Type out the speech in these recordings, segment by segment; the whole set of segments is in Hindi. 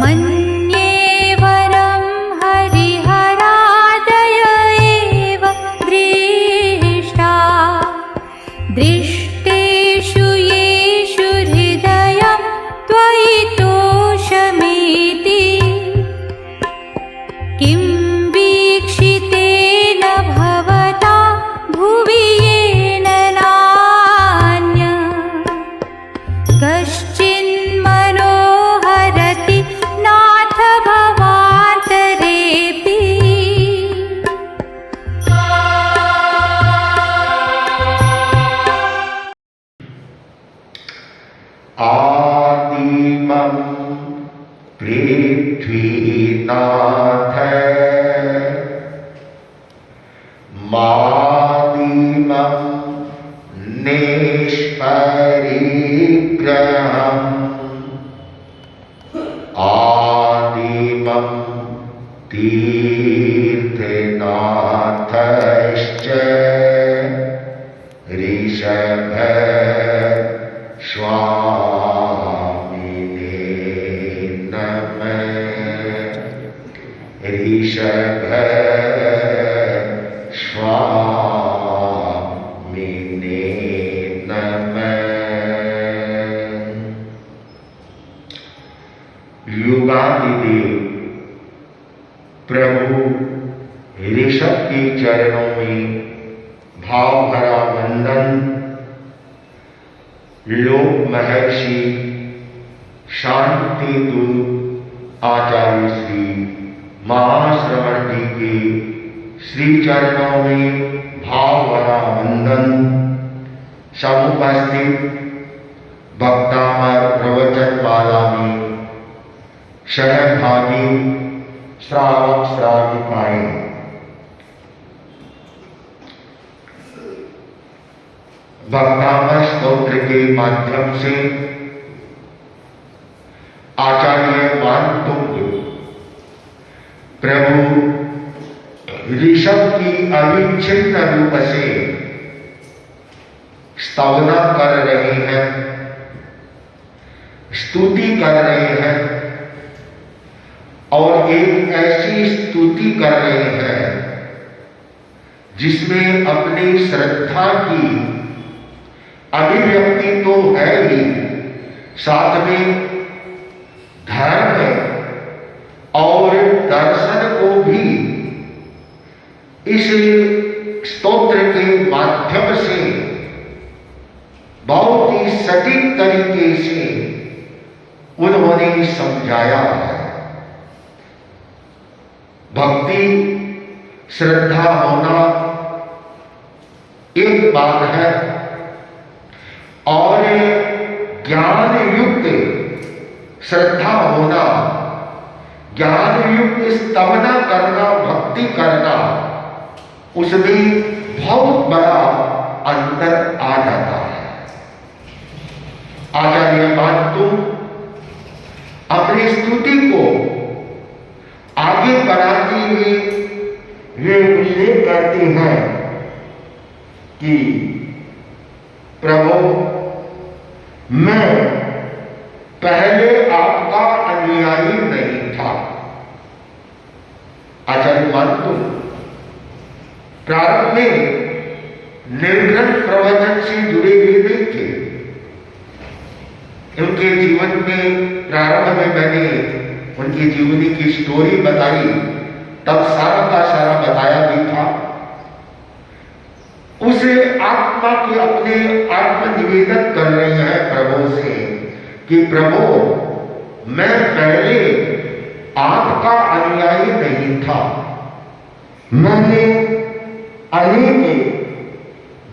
मन्ये वरं हरिहरादय एव दृष्टा दृष्टेषु येषु हृदयं त्वयि तोषमिति किं वीक्षितेन भवता भुवि येन नान्य कश्चिन्मनोहरति नाथ भवान्तरेऽपि आदिमं पृथ्वीनाथ मादिमं निष्परिग्रहम् आदिमं तीर्थनाथश्च ऋषभ स्वामिने नमः ऋषभ स्वामिने नमः। युगादिदेव प्रभु ऋषभ के चरणों में भाव भरा वंदन लोक महर्षि शांति दूत आचार्य श्री महाश्रवण जी के श्री चरणों में भाव भरा वंदन समुपस्थित भक्तामर प्रवचन माला में शरणभागी श्रावक श्राविकाएं भक्तामर स्तोत्र के माध्यम से आचार्य वानतुंग प्रभु ऋषभ की अविच्छिन्न रूप से स्तवना कर रहे हैं, स्तुति कर रहे हैं और एक ऐसी स्तुति कर रहे हैं जिसमें अपनी श्रद्धा की अभिव्यक्ति तो है ही, साथ में धर्म और दर्शन को भी इस स्तोत्र के माध्यम से बहुत ही सटीक तरीके से उन्होंने समझाया है। भक्ति श्रद्धा होना एक बात है और ज्ञान युक्त श्रद्धा होना, ज्ञान युक्त स्तवना करना, भक्ति करना, उसमें बहुत बड़ा अंतर आ जाता है। आचार्य वानतुंग अपनी स्तुति को आगे बढ़ाते हुए वे उल्लेख करते हैं कि प्रभु मैं पहले आपका अनुयायी नहीं था। आचार्य वानतुंग प्रारंभ में निर्ग्रंथ प्रवचन से जुड़े हुए नहीं थे। उनके जीवन में प्रारंभ में मैंने उनकी जीवनी की स्टोरी बताई, तब सारा का सारा बताया भी था। उसे आत्मा के अपने आत्मनिवेदन कर रहे हैं प्रभु से कि प्रभु मैं पहले आपका अनुयायी नहीं था, मैंने अनेक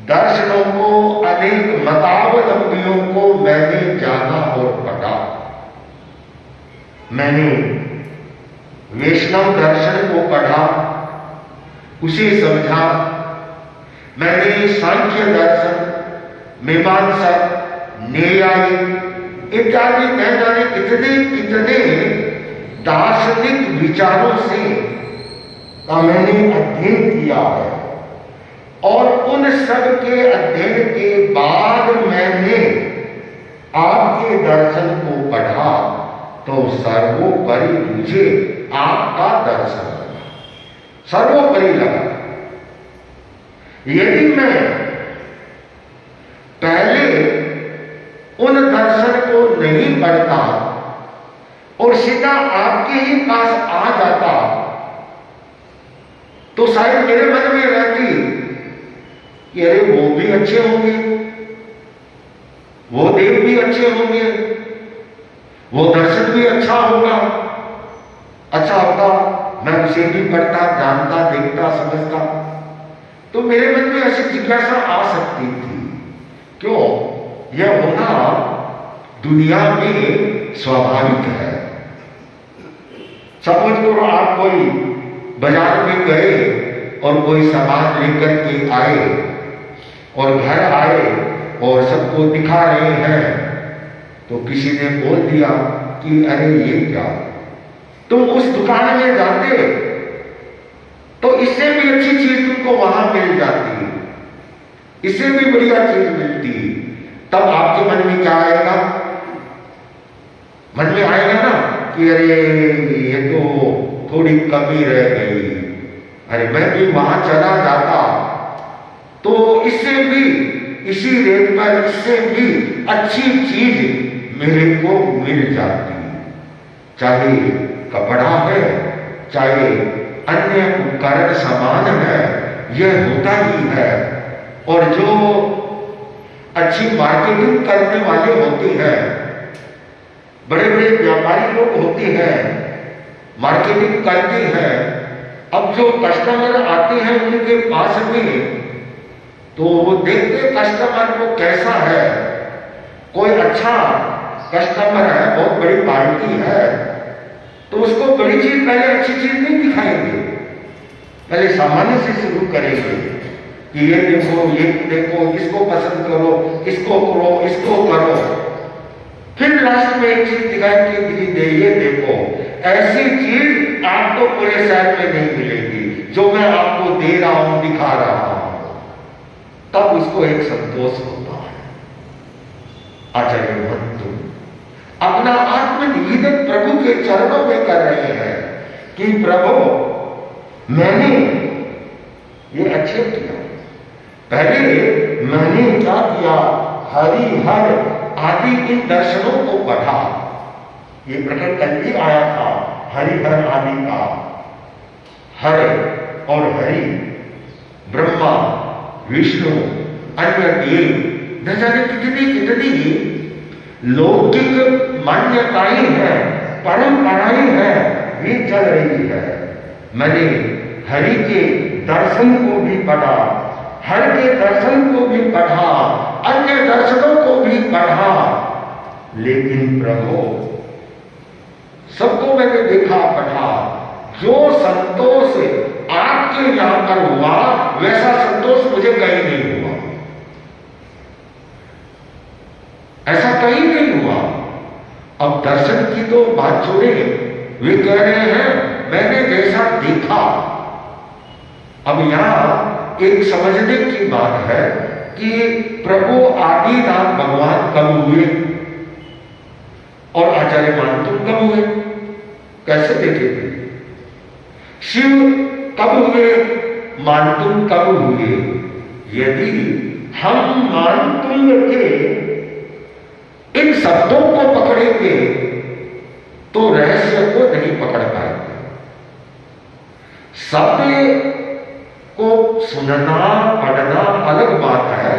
दर्शनों को, अनेक मतावलंबियों को मैंने जाना और पढ़ा। मैंने वैष्णव दर्शन को पढ़ा, उसे समझा। मैंने सांख्य दर्शन, मीमांसक, न्यायी इत्यादि न जाने कितने कितने दार्शनिक विचारों से का मैंने अध्ययन किया है और उन सब के अध्ययन के बाद मैंने आपके दर्शन को पढ़ा तो सर्वोपरि मुझे आपका दर्शन लगा, सर्वोपरि लगा। यदि मैं पहले उन दर्शन को नहीं पढ़ता और सीधा आपके ही पास आ जाता तो शायद मेरे मन में रहती कि अरे वो भी अच्छे होंगे, वो देव भी अच्छे होंगे, वो दर्शन भी अच्छा होगा, मैं उसे भी पढ़ता, जानता, देखता, समझता। तो मेरे मन में ऐसी जिज्ञासा आ सकती थी। क्यों? यह होना दुनिया में स्वाभाविक है। सपोज करो आप कोई बाजार में गए और कोई सामान लेकर के आए और घर आए और सबको दिखा रहे हैं, तो किसी ने बोल दिया कि अरे ये क्या, तुम उस दुकान में जाते तो इससे भी अच्छी चीज तुमको वहां मिल जाती, इससे भी बढ़िया चीज मिलती, तब आपके मन में क्या आएगा? मन में आएगा ना कि अरे ये तो थोड़ी कमी रह गई, अरे मैं भी वहां चला जाता तो इससे भी, इसी रेट पर इससे भी अच्छी चीज मेरे को मिल जाती। चाहे कपड़ा है, चाहे अन्य उपकरण सामान है, यह होता ही है। और जो अच्छी मार्केटिंग करने वाले होते हैं, बड़े बड़े व्यापारी लोग होते हैं, मार्केटिंग करते हैं, अब जो कस्टमर आते हैं उनके पास में, तो वो देखते कस्टमर को कैसा है। कोई अच्छा कस्टमर है, बहुत बड़ी पार्टी है, तो उसको बड़ी चीज पहले अच्छी चीज नहीं दिखाएंगे, पहले सामान्य से शुरू करेंगे कि ये देखो, ये देखो, इसको पसंद करो, इसको करो, इसको करो, फिर लास्ट में एक चीज दिखाएंगे कि ये देखो, ऐसी चीज आपको पूरे शहर में नहीं मिलेगी जो मैं आपको दे रहा हूं, दिखा रहा हूं। तब उसको एक संतोष होता है। आचार्य भक्त अपना आत्मनिवेदन प्रभु के चरणों में कर रहे हैं कि प्रभु मैंने ये अच्छे किया, पहले मैंने क्या किया, हरि हर आदि इन दर्शनों को पढ़ा। ये प्रकट कल भी आया था, हरि हर आदि का हर और हरि, ब्रह्मा, विष्णु, अन्य देव, न जाने कितनी कितनी लौकिक मान्यताएं हैं, परंपराएं हैं, वे चल रही है। मैंने हरि के दर्शन को भी पढ़ा, हर के दर्शन को भी पढ़ा, अन्य दर्शनों को भी पढ़ा, लेकिन प्रभु सबको मैंने देखा, पढ़ा, जो संतोष आपके यहां पर हुआ वैसा संतोष मुझे कहीं नहीं हुआ, ऐसा कहीं नहीं हुआ। अब दर्शन की तो बात छोड़े, वे कह रहे हैं मैंने जैसा देखा। अब यहां एक समझने की बात है कि प्रभु आदिनाथ भगवान कब हुए और आचार्य मानतुम कब हुए, कैसे देखे थे? शिव कब हुए, मानतुम कब हुए? यदि हम मानतुम के इन शब्दों को पकड़ेंगे तो रहस्य को नहीं पकड़ पाएंगे। शब्द को सुनना, पढ़ना अलग बात है,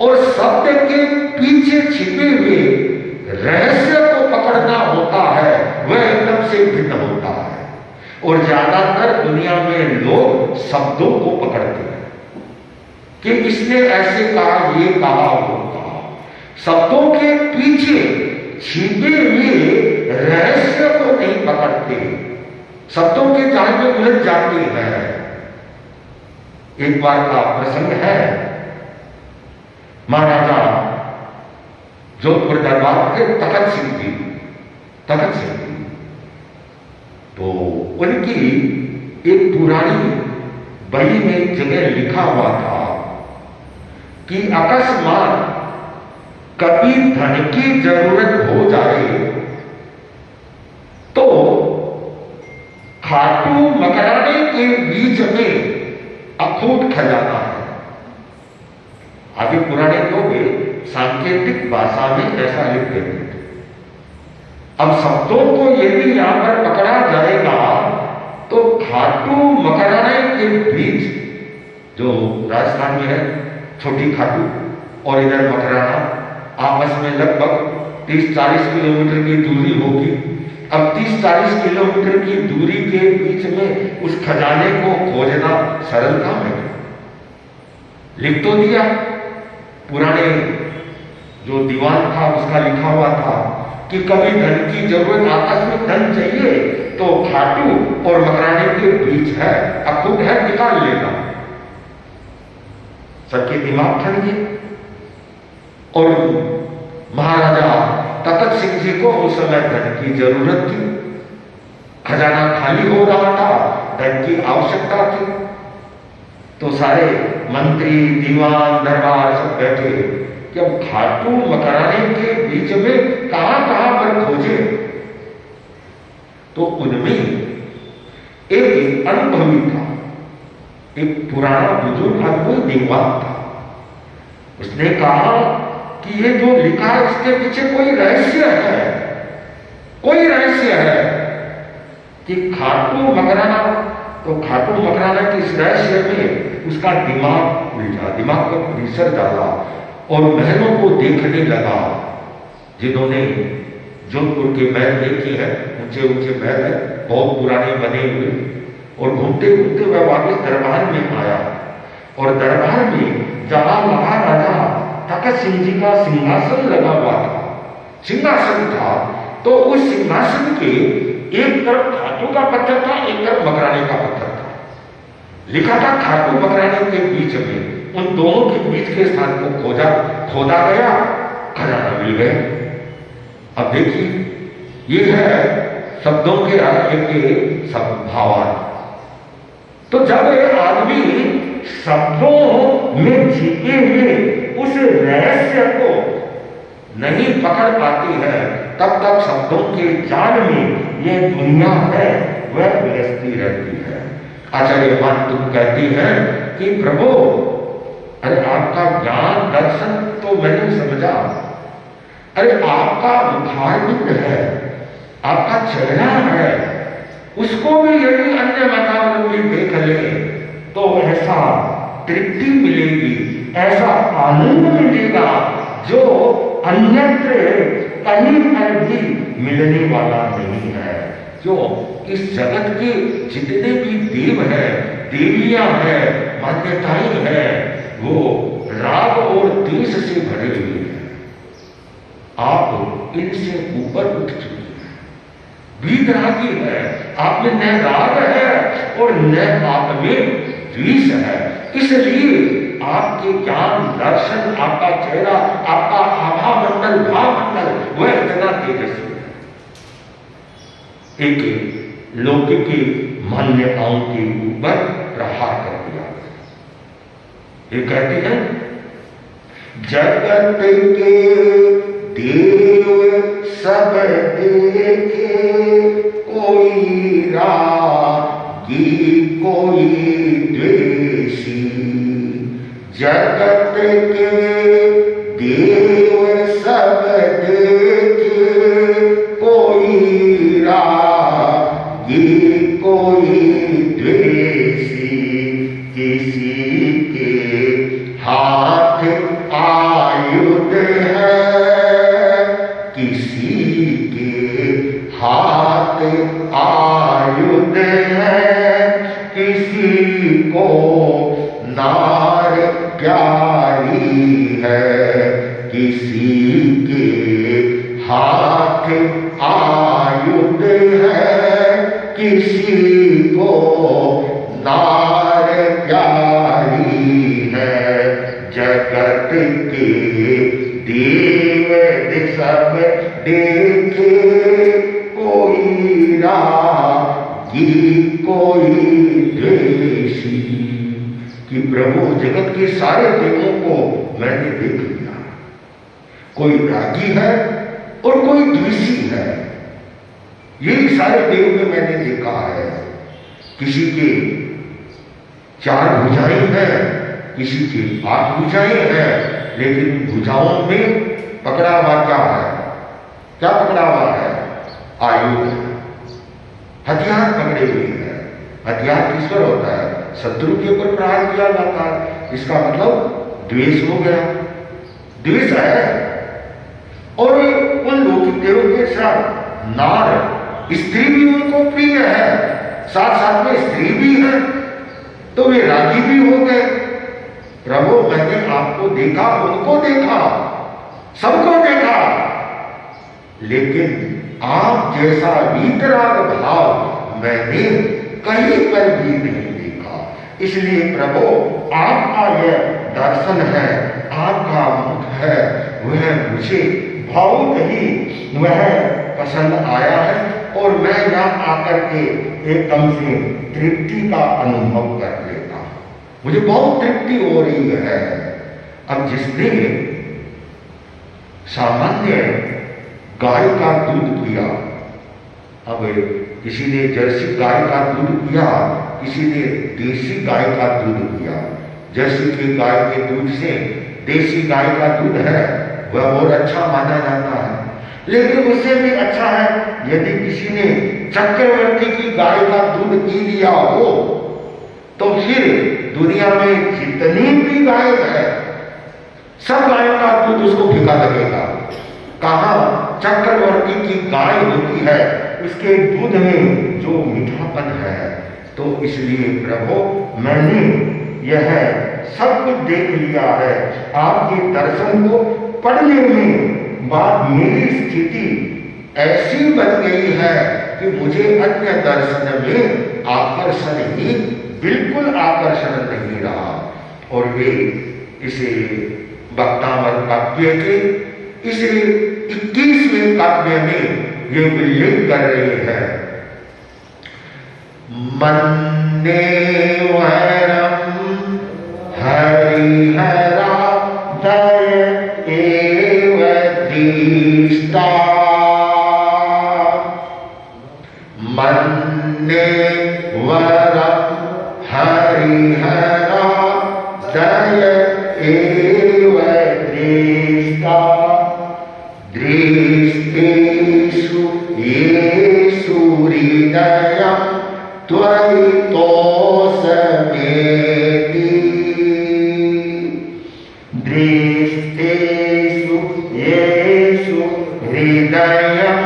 और शब्द के पीछे छिपे हुए रहस्य को पकड़ना होता है, वह एकदम से भिन्न होता है। और ज्यादातर दुनिया में लोग शब्दों को पकड़ते हैं कि इसने ऐसे कहा, ये कहा, वो कहा। शब्दों के पीछे छिपे हुए रहस्य को नहीं पकड़ते, शब्दों के जाल में उलझ जाते हैं। एक बार का प्रसंग है, महाराजा जोधपुर दरबार के तखत सिंह जी, तो उनकी एक पुरानी बही में एक जगह लिखा हुआ था कि अकस्मात कभी धन की जरूरत हो जाए के बीच में अखूट खजाना है। आगे पुराने लोग सांकेतिक भाषा में ऐसा लिख देते थे। अब शब्दों को यदि यहां पर पकड़ा जाएगा तो खाटू मकराने के बीच, जो राजस्थान में है छोटी खाटू और इधर मकराना, आपस में लगभग 30-40 किलोमीटर की दूरी होगी। अब 30-40 किलोमीटर की दूरी के बीच में उस खजाने को खोजना सरल काम है। लिख तो दिया, पुराने जो दीवान था उसका लिखा हुआ था कि कभी धन की जरूरत, आकस्मिक धन चाहिए तो खाटू और मकराने के बीच है, अखूट है, निकाल लेगा। सबके दिमाग ठंड गए और महाराजा तखत सिंह जी को उस समय धन की जरूरत थी, खजाना खाली हो रहा था, धन की आवश्यकता थी। तो सारे मंत्री, दीवान, दरबार सब बैठे कि अब खाटू मकराने के बीच में कहां पर खोजे। तो उनमें एक अनुभवी था, एक पुराना बुजुर्ग आदमी दीवान था। उसने कहा कि ये जो लिखा है इसके पीछे कोई रहस्य है, कोई रहस्य है कि खाटू मकराना। तो खाटू मकराना के इस रहस्य में उसका दिमाग उलझा, दिमाग पर प्रेशर डाला और महलों को देखने लगा। जिन्होंने जोधपुर के महल देखे हैं, ऊंचे ऊंचे महल है, बहुत पुराने बने हुए, और घूमते घूमते वह वापस दरबार में आया। और दरबार में जहां महाराजा तखत सिंह जी का सिंहासन लगा हुआ था, सिंहासन था, तो उस सिंहासन के एक तरफ खाटू का पत्थर था, एक तरफ मकराने का पत्थर था। लिखा था खाटू मकराने के बीच में। उन दोनों के बीच के स्थान को खोदा गया, खजाना मिल गया। अब देखिए, ये है शब्दों के अर्थ के भावार्थ। तो जब एक आदमी शब्दों में छिपे हुए उस रहस्य को नहीं पकड़ पाती है, तब तक शब्दों के जाल में यह दुनिया है वह विलसती रहती है। आचार्य मान तुम कहती हैं कि प्रभु, अरे आपका ज्ञान दर्शन तो मैंने समझा, अरे आपका मुखारविंद है, आपका चेहरा है, उसको भी यदि अन्य मतावलंबी देख ले तो ऐसा तृप्ति मिलेगी, ऐसा आनंद मिलेगा जो अन्यत्र कहीं पर भी मिलने वाला नहीं है। क्यों? इस जगत के जितने भी देव हैं, देवियां हैं, मान्यताएं हैं, वो राग और द्वेष से भरे हुए हैं। आप इनसे ऊपर उठ चुके हैं, वीतरागी है, आप में न राग है और न आप में द्वेष है। इसलिए आपके ज्ञान दर्शन, आपका चेहरा, आपका आभा मंडल, भाव मंडल वह इतना तेजस्वी है। एक लौकिक मान्यताओं के ऊपर प्रहार कर दिया। ये कहते हैं जगत के देव सब देखे, कोई रागी कोई द्वेषी। जगत के देव सब देखे, कोई रागी कोई द्वेषी। किसी के हाथ आयुध है, किसी के हाथ आयुध है, किसी को नार प्यारी है, किसी के हाथ आयुध है, किसी को नार प्यारी है। जगत के देव सब देखे, कोई रागी कोई द्वेषी। कि प्रभु जगत के सारे देवों को मैंने देख लिया, कोई रागी है और कोई द्वेषी है। यही सारे देव में मैंने देखा है। किसी के 4 भुजाएं हैं, किसी की 8 भुजाएं हैं, लेकिन भुजाओं में पकड़ा हुआ क्या है? क्या पकड़ा हुआ है? आयुध, हथियार पकड़े हुए हैं। हथियार किसपर होता है? शत्रु के ऊपर प्रहार किया जाता है। इसका मतलब द्वेष हो गया, द्वेष है। और उन लौकिक देवों के साथ नार, स्त्री भी उनको प्रिय है, साथ साथ में स्त्री भी है, तो वे राजी भी हो गए। प्रभु मैंने आपको देखा, उनको देखा, सबको देखा, लेकिन आप जैसा वीतराग भाव मैंने कहीं पर भी नहीं देखा। इसलिए प्रभु आपका यह दर्शन है, आपका मुख है, वह मुझे बहुत ही वह पसंद आया है और मैं यहाँ आकर के एकदम से तृप्ति का अनुभव कर लेता हूँ। मुझे बहुत तृप्ति हो रही है। अब जिसने सामान्य गाय का दूध पिया, अब किसी ने जर्सी गाय का दूध पिया, किसी ने देसी गाय का दूध पिया। जर्सी की गाय के दूध से देसी गाय का दूध है वह और अच्छा माना जाता है, लेकिन उससे भी अच्छा है यदि किसी ने चक्रवर्ती की गाय का दूध पी लिया हो, तो फिर दुनिया में जितनी भी गाय है सब गायों का दूध उसको फीका लगेगा। कहाँ चक्रवर्ती की गाय होती है, उसके दूध में जो मीठापन है। तो इसलिए प्रभु मैंने यह सब कुछ देख लिया है। आपके दर्शन को पढ़ने में बाद मेरी स्थिति ऐसी बन गई है कि मुझे अन्य दर्शन में आकर्षण ही बिल्कुल आकर्षण नहीं रहा। और वे इसे वक्तामर काव्य के इस 21वें काव्य में ये उल्लेख कर रहे हैं। मन्ने वरम हरिहरा दय एव दृष्टा, मन्ने वरम हरिहरा दय एव दृष्टा, दृष्टेषु येषु हृदयं त्वयि तोषमेति, दृष्टेषु येषु हृदयं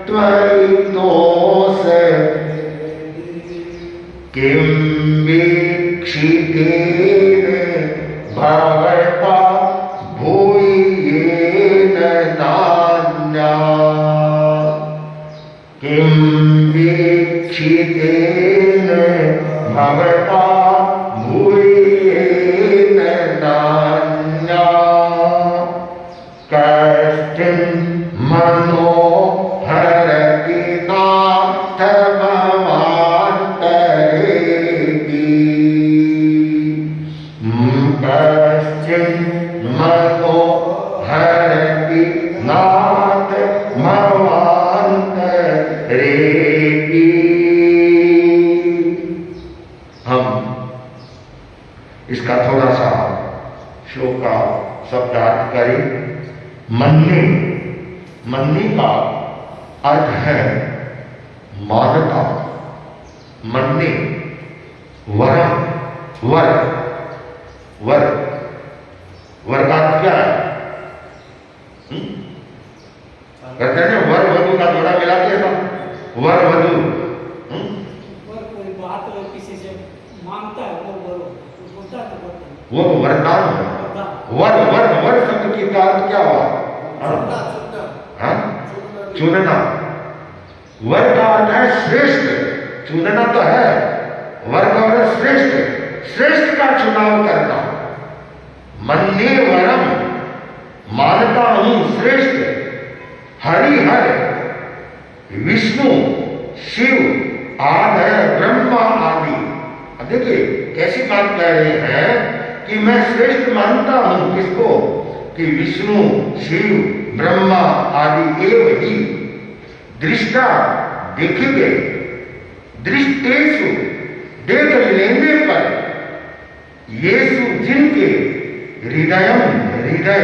त्वयि तोषमेति, किं वीक्षितेन भवता भूयेन नान्या, किं वीक्षितेन भवता भूयेन नान्या, कश्चिन् मनोहरति नाथ भवान्तरेति, कश्चिन् मनोहरति नाथ भवान्तरेति। हम इसका थोड़ा सा श्लोक का शब्दार्थ करें। मन्ने, मन्ने का अर्थ है मानता। मन्ने वरम, वर, वर, वर का अर्थ क्या है? कहते हैं वर वधु का जोड़ा मिला के था, वर वधु। कोई बात किसी से मांगता है वो वरदान है। वर वर वर शब्द की का अर्थ क्या हुआ? चुनना। वर का अर्थ है श्रेष्ठ, चुनना तो है, वर का अर्थ श्रेष्ठ, श्रेष्ठ का चुनाव करना। मन्ने वरम, मानता हूं श्रेष्ठ, हरिहर, विष्णु, शिव, आदि, ब्रह्मा आदि। अब देखिए कैसी बात कह रहे हैं कि मैं श्रेष्ठ मानता हूं किसको? कि विष्णु, शिव, ब्रह्मा आदि एव ही दृष्टा, देखे गए, दृष्टेषु, देख लेने पर, यीशु जिनके हृदय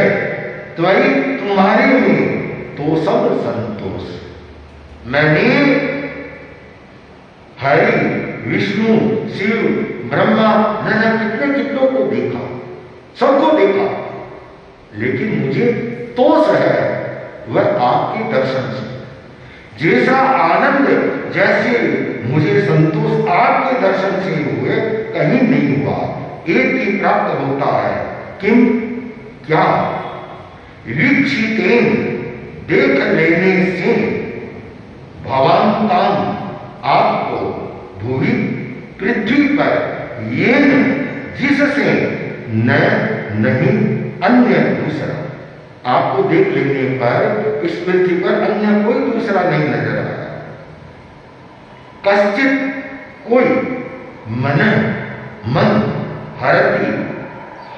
त्वयि तुम्हारे में तो सब संतोष। मैंने हरि विष्णु शिव ब्रह्मा न कितनों को देखा, सबको देखा, लेकिन मुझे तोष है वह आपके दर्शन से। जैसा आनंद जैसे मुझे संतोष आपके दर्शन से हुए कहीं नहीं हुआ। एक ही प्राप्त होता है किम क्या वीक्षितेन देख लेने से भवान्ताम आपको भूमि पृथ्वी पर ये जिससे न नहीं अन्य दूसरा। आपको देख लेने पर इस पृथ्वी पर अन्य कोई दूसरा नहीं नजर आया। कश्चित कोई मन हरती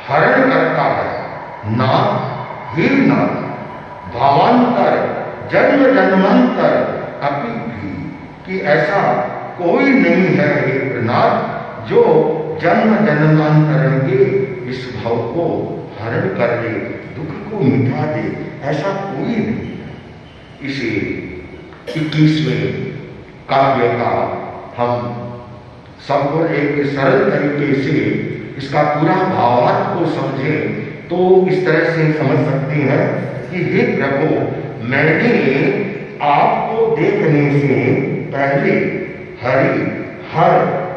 हरण करता है ना ही ना भावांतर जन्म जन्मांतर अपि भी, कि ऐसा कोई नहीं है हे प्रनाथ जो जन्म जन्मांतर के इस भाव को हरण कर दे, दुख को मिटा दे, ऐसा कोई नहीं है। इसे 21वें काव्य का हम सबको एक सरल तरीके से इसका पूरा भावार्थ को समझें तो इस तरह से समझ सकते हैं कि हे प्रभु, मैंने आपको देखने से पहले हरि हर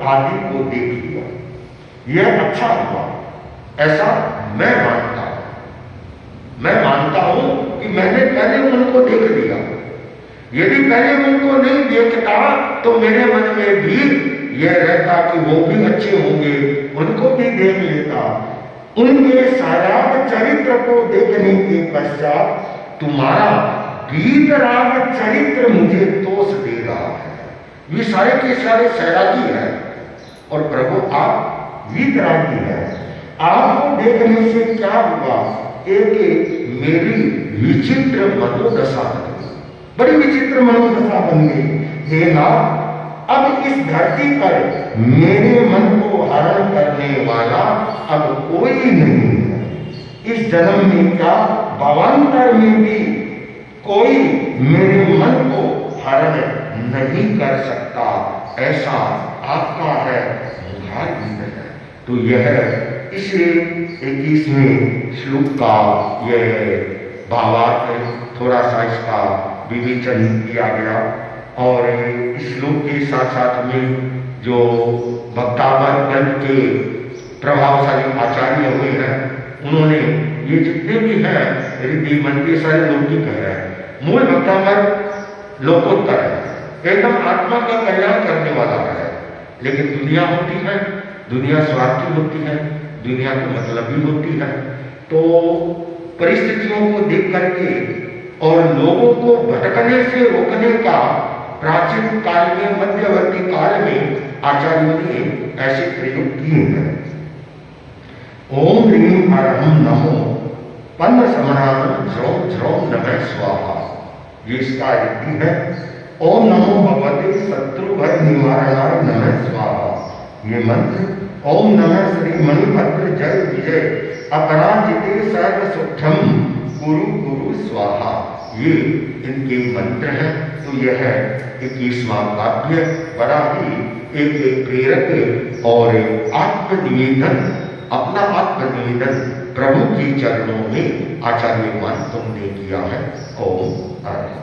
आदि को देख लिया, यह अच्छा हुआ, ऐसा मैं मानता हूं कि मैंने पहले उनको देख लिया। यदि पहले उनको नहीं देखता तो मेरे मन में भी यह रहता कि वो भी अच्छे होंगे, उनको भी देख लेता। उनके साराग चरित्र को देखने के पश्चात तुम्हारा वीतराग चरित्र मुझे तोष दे रहा है। ये सारे के सारे सैरागी हैं और प्रभु आप वीतरागी हैं। आपको देखने से क्या हुआ, एक मेरी विचित्र मनोदशा बन गई, बड़ी विचित्र मनोदशा बन गई। हे नाथ, अब इस धरती पर मेरे मन को हरण करने वाला अब कोई नहीं है। इस जन्म में क्या भावांतर में भी कोई मेरे मन को हरण नहीं कर सकता, ऐसा आपका है मुखारविंद है। तो यह इस 21वें श्लोक का यह भावार्थ थोड़ा सा इसका विवेचन किया गया। और इस श्लोक के साथ साथ में जो भक्तावर वर्ग के प्रभावशाली आचार्य हुए हैं, उन्होंने ये जितने भी हैं रिद्धि मन के सारे लौकिक है, मूल भक्तावर लोकोत्तर है, एकदम आत्मा का कल्याण करने वाला है। लेकिन दुनिया होती है, दुनिया स्वार्थी होती है, दुनिया तो मतलबी होती है। तो परिस्थितियों को देख करके और लोगों को भटकने से रोकने का प्राचीन काल में, मध्यवर्ती काल में आचार्यों ने ऐसे प्रयोग किए हैं। ओम ह्रीं अरहम नमो पन्न समनान झ्रौम झ्रौम नमः स्वाहा, ये इसका रिद्धि है। ओम नमो भगवते शत्रु भय निवारणाय नमः स्वाहा, ये मंत्र। ओम नमः श्री मणिभद्र जय विजय अपराजिते सर्व सुखम गुरु गुरु स्वाहा, ये इनके मंत्र हैं। तो यह 21वां काव्य बड़ा ही एक प्रेरक और आत्मनिवेदन, अपना आत्मनिवेदन प्रभु के चरणों में आचार्य मान तुमने किया है। ओम हरि।